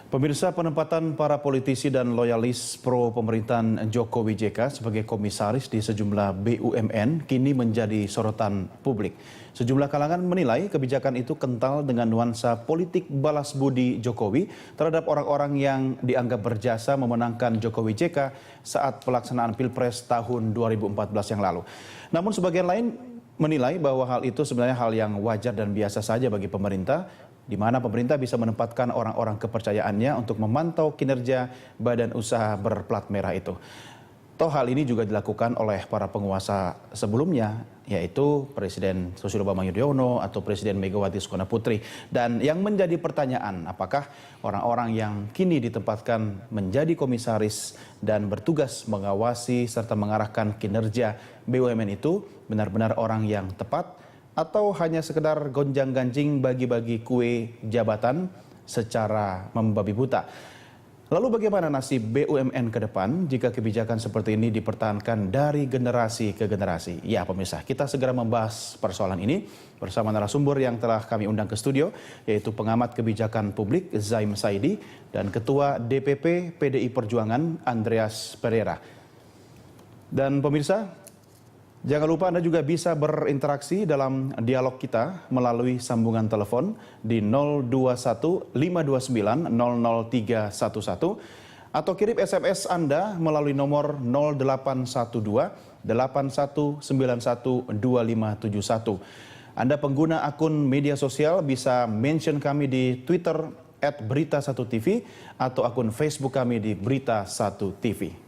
Pemirsa, penempatan para politisi dan loyalis pro pemerintahan Jokowi JK sebagai komisaris di sejumlah BUMN kini menjadi sorotan publik. Sejumlah kalangan menilai kebijakan itu kental dengan nuansa politik balas budi Jokowi terhadap orang-orang yang dianggap berjasa memenangkan Jokowi JK saat pelaksanaan Pilpres tahun 2014 yang lalu. Namun sebagian lain menilai bahwa hal itu sebenarnya hal yang wajar dan biasa saja bagi pemerintah, di mana pemerintah bisa menempatkan orang-orang kepercayaannya untuk memantau kinerja badan usaha berplat merah itu. Toh hal ini juga dilakukan oleh para penguasa sebelumnya, yaitu Presiden Susilo Bambang Yudhoyono atau Presiden Megawati Soekarno Putri. Dan yang menjadi pertanyaan, apakah orang-orang yang kini ditempatkan menjadi komisaris dan bertugas mengawasi serta mengarahkan kinerja BUMN itu benar-benar orang yang tepat, atau hanya sekedar gonjang-ganjing bagi-bagi kue jabatan secara membabi buta. Lalu bagaimana nasib BUMN ke depan jika kebijakan seperti ini dipertahankan dari generasi ke generasi? Ya pemirsa, kita segera membahas persoalan ini bersama narasumber yang telah kami undang ke studio, yaitu pengamat kebijakan publik Zaim Saidi dan Ketua DPP PDI Perjuangan Andreas Pereira. Dan pemirsa, jangan lupa Anda juga bisa berinteraksi dalam dialog kita melalui sambungan telepon di 021 529 00311 atau kirim SMS Anda melalui nomor 0812 8191 2571. Anda pengguna akun media sosial bisa mention kami di Twitter @berita1tv atau akun Facebook kami di Berita1TV.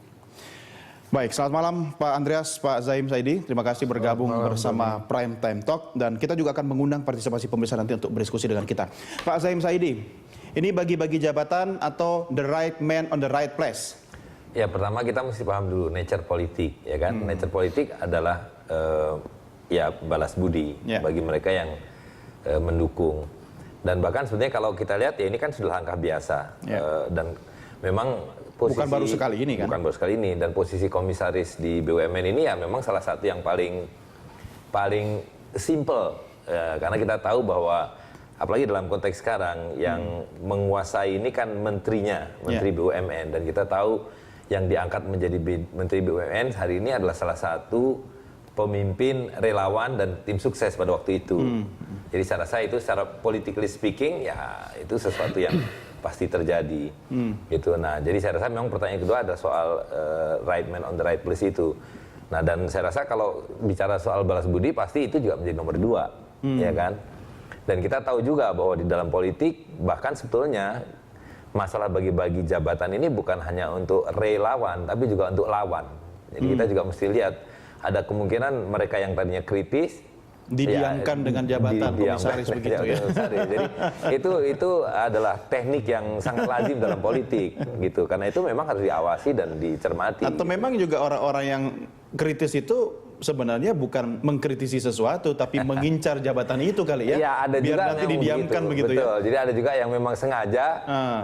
Baik, selamat malam Pak Andreas, Pak Zaim Saidi. Terima kasih bergabung bersama Prime Time Talk. Dan kita juga akan mengundang partisipasi pemirsa nanti untuk berdiskusi dengan kita. Pak Zaim Saidi, ini bagi-bagi jabatan atau the right man on the right place? Ya, pertama kita mesti paham dulu nature politik, ya kan? Nature politik adalah ya balas budi bagi mereka yang mendukung. Dan bahkan sebenarnya kalau kita lihat ya ini kan sudah langkah biasa. Dan memang bukan baru sekali ini kan? Bukan baru sekali ini, dan posisi komisaris di BUMN ini ya memang salah satu yang paling simple, karena kita tahu bahwa apalagi dalam konteks sekarang yang menguasai ini kan menterinya, menteri BUMN, dan kita tahu yang diangkat menjadi menteri BUMN hari ini adalah salah satu pemimpin relawan dan tim sukses pada waktu itu. Jadi saya rasa itu secara politically speaking ya itu sesuatu yang pasti terjadi, gitu. Nah, jadi saya rasa memang pertanyaan kedua ada soal right man on the right place itu. Nah, dan saya rasa kalau bicara soal balas budi pasti itu juga menjadi nomor 2, ya kan. Dan kita tahu juga bahwa di dalam politik bahkan sebetulnya masalah bagi-bagi jabatan ini bukan hanya untuk relawan, tapi juga untuk lawan. Jadi kita juga mesti lihat ada kemungkinan mereka yang tadinya kritis didiamkan dengan jabatan komisaris begitu ya. Jadi itu adalah teknik yang sangat lazim dalam politik gitu. Karena itu memang harus diawasi dan dicermati. Atau memang juga orang-orang yang kritis itu sebenarnya bukan mengkritisi sesuatu tapi mengincar jabatan itu kali ya. Iya, ada biar juga nanti didiamkan begitu. Betul. Ya. Jadi ada juga yang memang sengaja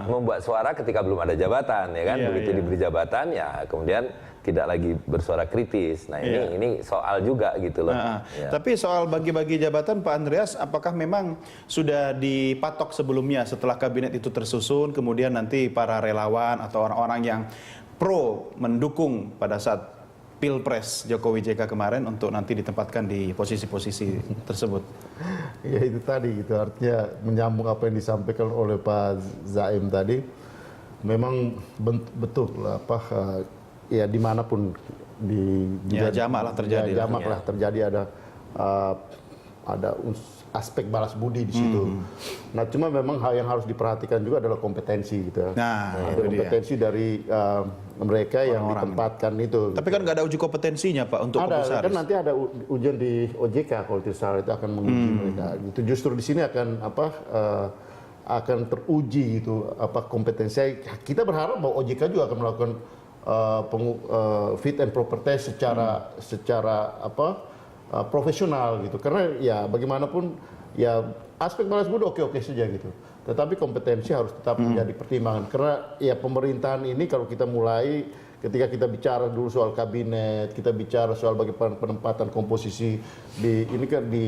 membuat suara ketika belum ada jabatan, ya kan. Begitu diberi jabatan ya kemudian tidak lagi bersuara kritis. Nah ini soal juga gitu loh. Tapi soal bagi-bagi jabatan Pak Andreas, apakah memang sudah dipatok sebelumnya setelah kabinet itu tersusun, kemudian nanti para relawan atau orang-orang yang pro mendukung pada saat Pilpres Jokowi JK kemarin untuk nanti ditempatkan di posisi-posisi tersebut? Ya itu tadi gitu, artinya menyambung apa yang disampaikan oleh Pak Zaim tadi, memang betul lah ya dimanapun jamak lah terjadi. Jamak lah terjadi ada aspek balas budi di situ. Nah cuma memang hal yang harus diperhatikan juga adalah kompetensi gitu. Kompetensi dari mereka yang ditempatkan itu. Tapi kan nggak ada uji kompetensinya Pak untuk komisaris. Kan nanti ada ujian di OJK kalau tidak salah, itu akan menguji mereka. Gitu. Justru di sini akan teruji gitu kompetensi. Kita berharap bahwa OJK juga akan melakukan fit and proper test secara profesional gitu, karena ya bagaimanapun ya aspek balas budi oke saja gitu, tetapi kompetensi harus tetap menjadi pertimbangan, karena ya pemerintahan ini kalau kita mulai ketika kita bicara dulu soal kabinet, kita bicara soal bagaimana penempatan komposisi di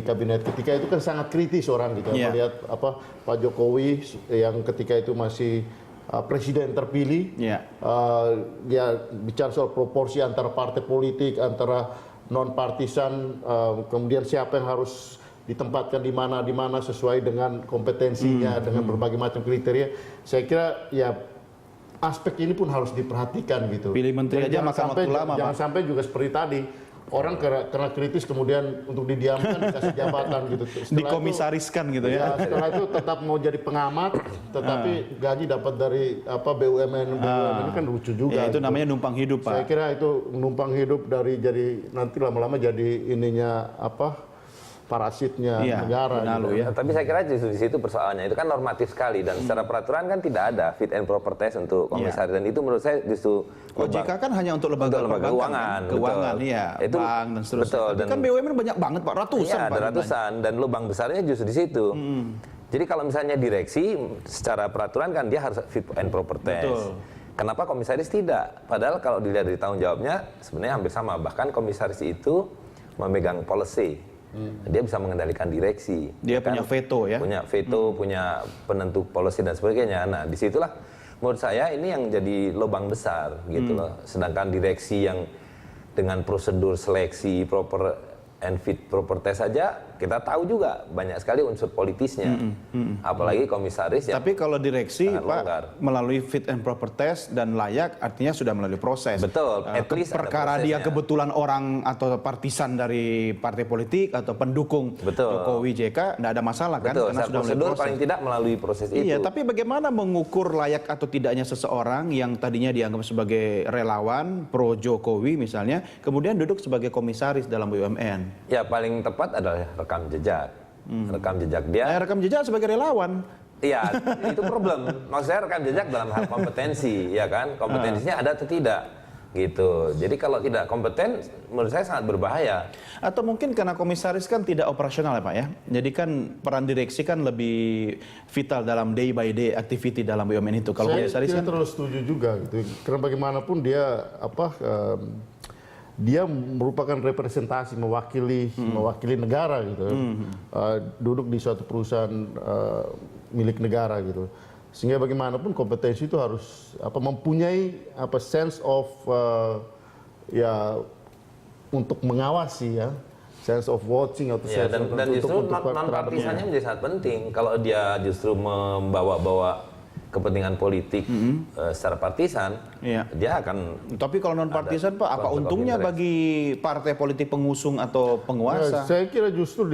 kabinet ketika itu kan sangat kritis orang gitu melihat Pak Jokowi yang ketika itu masih presiden terpilih. Ya bicara soal proporsi antara partai politik, antara non partisan, kemudian siapa yang harus ditempatkan di mana sesuai dengan kompetensinya, dengan berbagai macam kriteria. Saya kira ya aspek ini pun harus diperhatikan gitu. Pilih menteri aja makan waktu lama, jangan Pak. sampai juga seperti tadi. Orang karena kritis kemudian untuk didiamkan dikasih jabatan gitu. Dikomisariskan gitu ya. Setelah itu tetap mau jadi pengamat, tetapi gaji dapat dari BUMN ini kan lucu juga. Ya, itu gitu. namanya numpang hidup, Pak. Saya kira itu numpang hidup dari jadi nanti lama-lama jadi ininya parasitnya negara. Benalu, gitu. ya. Tapi saya kira justru di situ persoalannya itu kan normatif sekali dan secara peraturan kan tidak ada fit and proper test untuk komisaris dan itu menurut saya justru OJK kan hanya untuk lembaga keuangan, keuangan, betul. iya, Itu bank dan seterusnya. betul, Tapi dan- kan BUMN banyak banget, Pak, ratusan, Iya, Pak. ada ratusan dan lubang besarnya justru di situ. Jadi kalau misalnya direksi secara peraturan kan dia harus fit and proper test. Betul. Kenapa komisaris tidak? Padahal kalau dilihat dari tanggung jawabnya sebenarnya hampir sama. Bahkan komisaris itu memegang policy. Dia bisa mengendalikan direksi. Dia punya veto ya. Punya veto, punya penentu policy dan sebagainya. Nah, disitulah menurut saya ini yang jadi lubang besar gitu loh. Sedangkan direksi yang dengan prosedur seleksi proper and fit proper test saja kita tahu juga banyak sekali unsur politisnya. Apalagi komisaris yang Tapi kalau direksi, sangat Pak, longgar. melalui fit and proper test dan layak, artinya sudah melalui proses. Betul, at least ada perkara dia prosesnya. kebetulan orang atau partisan dari partai politik atau pendukung Betul. Jokowi JK, tidak ada masalah kan? betul, Karena secara sudah melalui prosedur proses. paling tidak melalui proses itu. Iya, tapi bagaimana mengukur layak atau tidaknya seseorang yang tadinya dianggap sebagai relawan pro Jokowi misalnya, kemudian duduk sebagai komisaris dalam BUMN? Ya paling tepat adalah rekam jejak. Rekam jejak dia. Rekam jejak sebagai relawan. Iya, itu problem. Maksud saya rekam jejak dalam hal kompetensi, ya kan? Kompetensinya ada atau tidak, gitu. Jadi kalau tidak kompeten, menurut saya sangat berbahaya. Atau mungkin karena komisaris kan tidak operasional ya Pak ya. Jadi kan peran direksi kan lebih vital dalam day by day activity dalam BUMN itu. Kalau Saya komisaris tidak kan terlalu setuju juga gitu. Karena bagaimanapun dia dia merupakan representasi mewakili negara gitu. Duduk di suatu perusahaan milik negara gitu. Sehingga bagaimanapun kompetensi itu harus mempunyai sense of ya untuk mengawasi ya. Sense of watching atau Ya, sense dan justru non terhadap- partisannya menjadi sangat penting. Kalau dia justru membawa-bawa kepentingan politik secara partisan, Iya. dia akan tapi kalau non partisan Pak, apa konflik of untungnya interest. bagi partai politik pengusung atau penguasa? Saya kira justru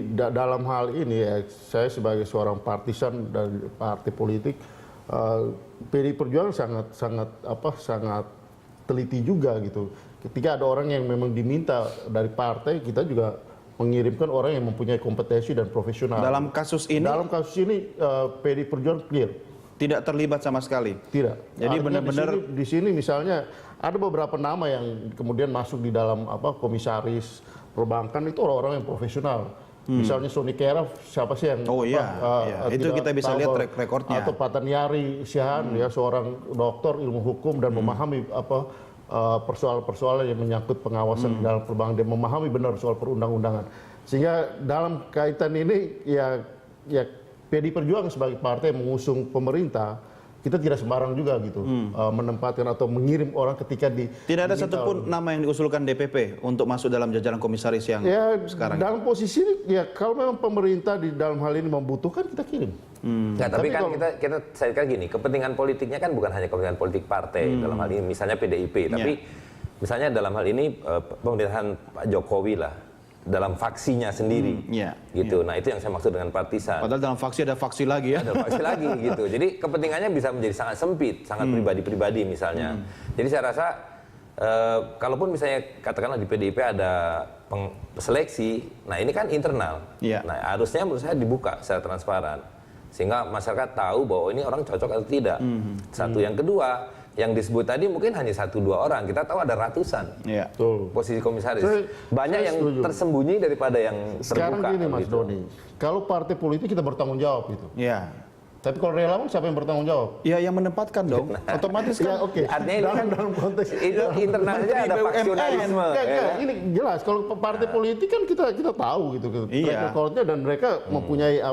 dalam hal ini ya, saya sebagai seorang partisan dari partai politik, PDI Perjuangan sangat teliti juga gitu. Ketika ada orang yang memang diminta dari partai, kita juga mengirimkan orang yang mempunyai kompetensi dan profesional. Dalam kasus ini Dalam kasus ini PDI Perjuangan clear. tidak terlibat sama sekali. Tidak. Jadi Artinya benar-benar di sini misalnya ada beberapa nama yang kemudian masuk di dalam komisaris perbankan itu orang-orang yang profesional. Misalnya Sony Kera, siapa sih yang Oh iya, itu tidak kita bisa tahu lihat bahwa- track recordnya. Atau Pataniari Sihan ya seorang doktor ilmu hukum dan memahami persoalan-persoalan yang menyangkut pengawasan dalam perbankan, dia memahami benar soal perundang-undangan. Sehingga dalam kaitan ini ya PDI Perjuangan sebagai partai yang mengusung pemerintah, kita tidak sembarang juga gitu menempatkan atau mengirim orang ketika tidak ada diminta satupun nama yang diusulkan DPP untuk masuk dalam jajaran komisaris yang ya sekarang. dalam posisi ini, ya kalau memang pemerintah di dalam hal ini membutuhkan, kita kirim. Ya, tapi Tapi kan kalau- saya kira gini, kepentingan politiknya kan bukan hanya kepentingan politik partai dalam hal ini, misalnya PDIP, tapi misalnya dalam hal ini pemerintahan Pak Jokowi lah, dalam faksinya sendiri, gitu. Nah itu yang saya maksud dengan partisan. Padahal dalam faksi ada faksi lagi ya. Ada faksi lagi gitu. Jadi kepentingannya bisa menjadi sangat sempit, sangat pribadi-pribadi misalnya. Jadi saya rasa kalaupun misalnya katakanlah di PDIP ada seleksi, nah ini kan internal. Nah harusnya menurut saya dibuka secara transparan sehingga masyarakat tahu bahwa ini orang cocok atau tidak. Satu, yang kedua, yang disebut tadi mungkin hanya 1-2 orang. Kita tahu ada ratusan posisi komisaris. Banyak yang setuju. tersembunyi daripada yang Sekarang terbuka. gini Mas gitu. Doni, kalau partai politik kita bertanggung jawab gitu. Iya. Tapi kalau relawan siapa yang bertanggung jawab? Ya yang menempatkan dong, otomatis kan. Ya oke. Artinya ini kan Dalam konteks itu internalnya Menteri ada BUMN. faksionalisme. Enggak, ya. ini jelas. Kalau partai politik kan kita tahu gitu, Iya. track recordnya, dan mereka mempunyai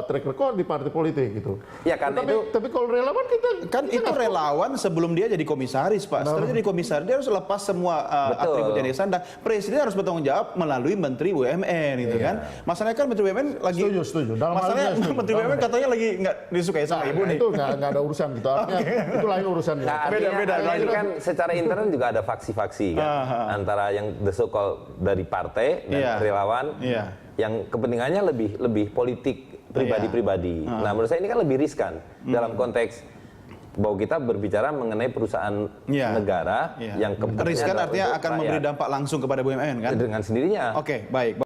track record di partai politik gitu. Ya, karena tapi kalau relawan kita Kan itu relawan sebelum dia jadi komisaris, Pak. Setelah jadi komisaris, dia harus lepas semua Betul. atribut yang disandang. Presiden harus bertanggung jawab melalui Menteri BUMN, gitu kan. Masalahnya kan Menteri BUMN lagi... Setuju. Dalam hal Masalahnya ini setuju. Menteri BUMN katanya lagi nggak disukai sama ibu nih. Itu nggak ada urusan gitu. Artinya itu lain urusan. Nah, artinya Beda-beda, ini kan? kan secara internal juga ada faksi-faksi kan, antara yang the so-called dari partai dan Iya. relawan, Iya. yang kepentingannya lebih politik pribadi-pribadi. Nah, menurut saya ini kan lebih riskan dalam konteks bahwa kita berbicara mengenai perusahaan Iya. negara Iya. yang kepentingannya Riskan adalah artinya untuk akan memberi rakyat. dampak langsung kepada BUMN kan? Dengan sendirinya. Oke, baik.